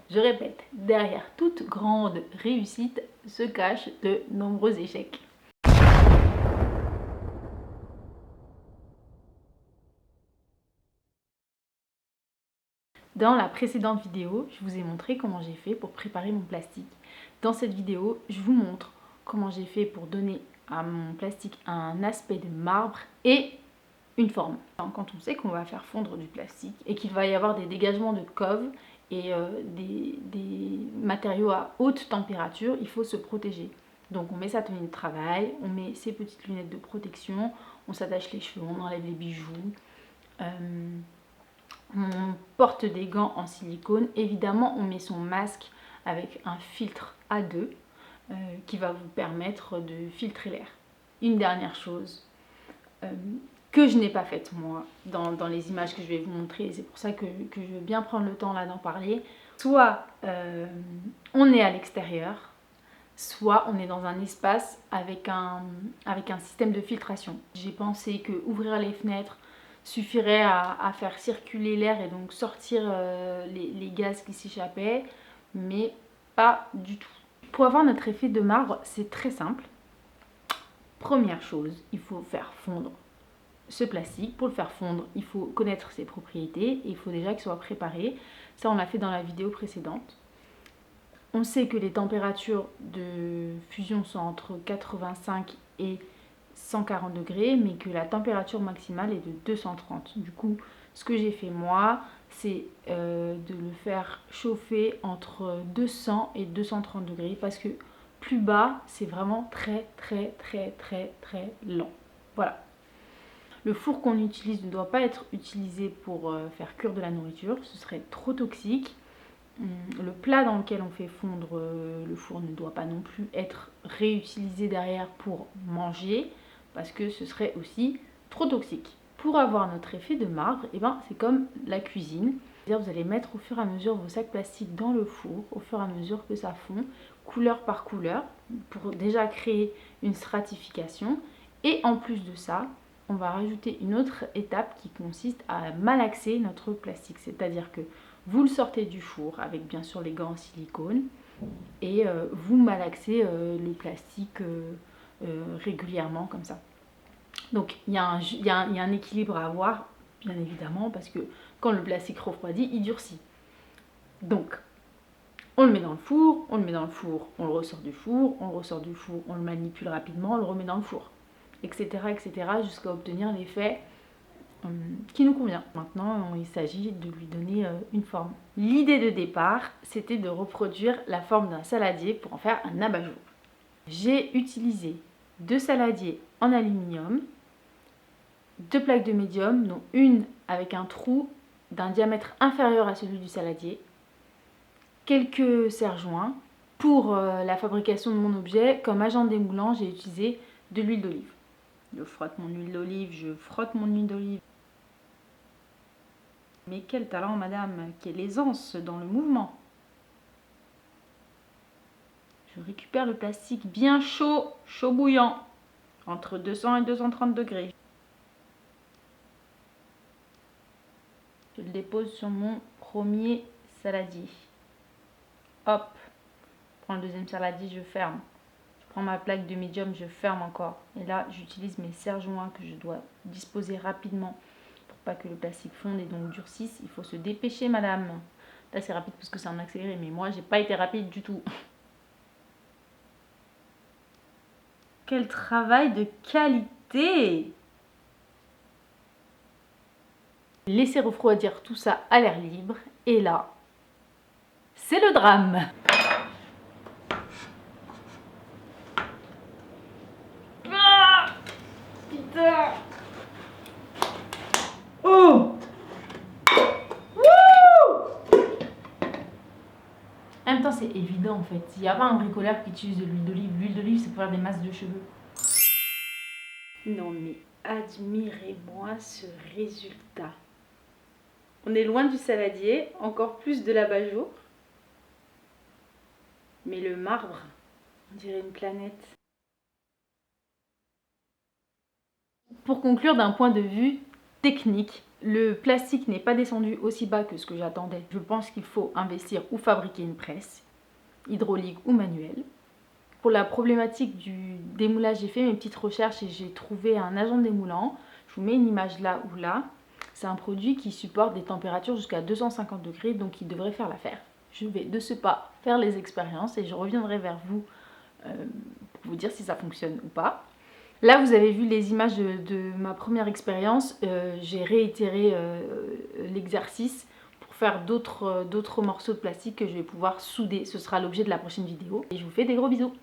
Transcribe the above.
Je répète, derrière toute grande réussite se cachent de nombreux échecs. Dans la précédente vidéo, je vous ai montré comment j'ai fait pour préparer mon plastique. Dans cette vidéo, je vous montre comment j'ai fait pour donner à mon plastique un aspect de marbre et une forme. Quand on sait qu'on va faire fondre du plastique et qu'il va y avoir des dégagements de colle et des matériaux à haute température, il faut se protéger. Donc on met sa tenue de travail, on met ses petites lunettes de protection, on s'attache les cheveux, on enlève les bijoux, on porte des gants en silicone. Évidemment, on met son masque avec un filtre A2 qui va vous permettre de filtrer l'air. Une dernière chose que je n'ai pas faite moi dans les images que je vais vous montrer, c'est pour ça que je veux bien prendre le temps là d'en parler. Soit on est à l'extérieur, soit on est dans un espace avec un système de filtration. J'ai pensé que ouvrir les fenêtres suffirait à faire circuler l'air et donc sortir les gaz qui s'échappaient, mais pas du tout. Pour avoir notre effet de marbre, c'est très simple. Première chose, il faut faire fondre ce plastique. Pour le faire fondre, il faut connaître ses propriétés et il faut déjà qu'il soit préparé. Ça, on l'a fait dans la vidéo précédente. On sait que les températures de fusion sont entre 85 et 140 degrés, mais que la température maximale est de 230. Du coup, ce que j'ai fait moi, c'est de le faire chauffer entre 200 et 230 degrés parce que plus bas, c'est vraiment très lent. Voilà. Le four qu'on utilise ne doit pas être utilisé pour faire cuire de la nourriture, ce serait trop toxique. Le plat dans lequel on fait fondre le four ne doit pas non plus être réutilisé derrière pour manger parce que ce serait aussi trop toxique. Pour avoir notre effet de marbre, c'est comme la cuisine. C'est-à-dire vous allez mettre au fur et à mesure vos sacs plastiques dans le four, au fur et à mesure que ça fond, couleur par couleur, pour déjà créer une stratification. Et en plus de ça, on va rajouter une autre étape qui consiste à malaxer notre plastique. C'est-à-dire que vous le sortez du four avec bien sûr les gants en silicone et vous malaxez le plastique régulièrement comme ça. Donc il y a un équilibre à avoir bien évidemment parce que quand le plastique refroidit, il durcit. Donc on le met dans le four, on le ressort du four, on le ressort du four, on le manipule rapidement, on le remet dans le four, etc. jusqu'à obtenir l'effet qui nous convient. Maintenant, il s'agit de lui donner une forme. L'idée de départ, c'était de reproduire la forme d'un saladier pour en faire un abat-jour. J'ai utilisé 2 saladiers en aluminium, 2 plaques de médium, dont une avec un trou d'un diamètre inférieur à celui du saladier, quelques serre-joints. Pour la fabrication de mon objet, comme agent démoulant, j'ai utilisé de l'huile d'olive. Je frotte mon huile d'olive, Mais quel talent, madame, quelle aisance dans le mouvement. Je récupère le plastique bien chaud, chaud bouillant, entre 200 et 230 degrés. Je le dépose sur mon premier saladier. Hop, je prends le deuxième saladier, je ferme. Je prends ma plaque de médium, je ferme encore. Et là, j'utilise mes serre-joints que je dois disposer rapidement pour pas que le plastique fonde et donc durcisse. Il faut se dépêcher, madame. Là, c'est rapide parce que c'est en accéléré, mais moi, j'ai pas été rapide du tout. Quel travail de qualité! Laissez refroidir tout ça à l'air libre et là, c'est le drame. Ah, putain! Oh! Wouh! En même temps, c'est évident en fait. Il n'y a pas un bricoleur qui utilise de l'huile d'olive. L'huile d'olive, c'est pour faire des masses de cheveux. Non mais admirez-moi ce résultat. On est loin du saladier, encore plus de l'abat-jour. Mais le marbre, on dirait une planète. Pour conclure d'un point de vue technique, Le plastique n'est pas descendu aussi bas que ce que j'attendais. Je pense qu'il faut investir ou fabriquer une presse, hydraulique ou manuelle. Pour la problématique du démoulage, j'ai fait mes petites recherches et j'ai trouvé un agent démoulant. Je vous mets une image là ou là. C'est un produit qui supporte des températures jusqu'à 250 degrés, donc il devrait faire l'affaire. Je vais de ce pas faire les expériences et je reviendrai vers vous pour vous dire si ça fonctionne ou pas. Là, vous avez vu les images de ma première expérience. J'ai réitéré l'exercice pour faire d'autres morceaux de plastique que je vais pouvoir souder. Ce sera l'objet de la prochaine vidéo. Et je vous fais des gros bisous.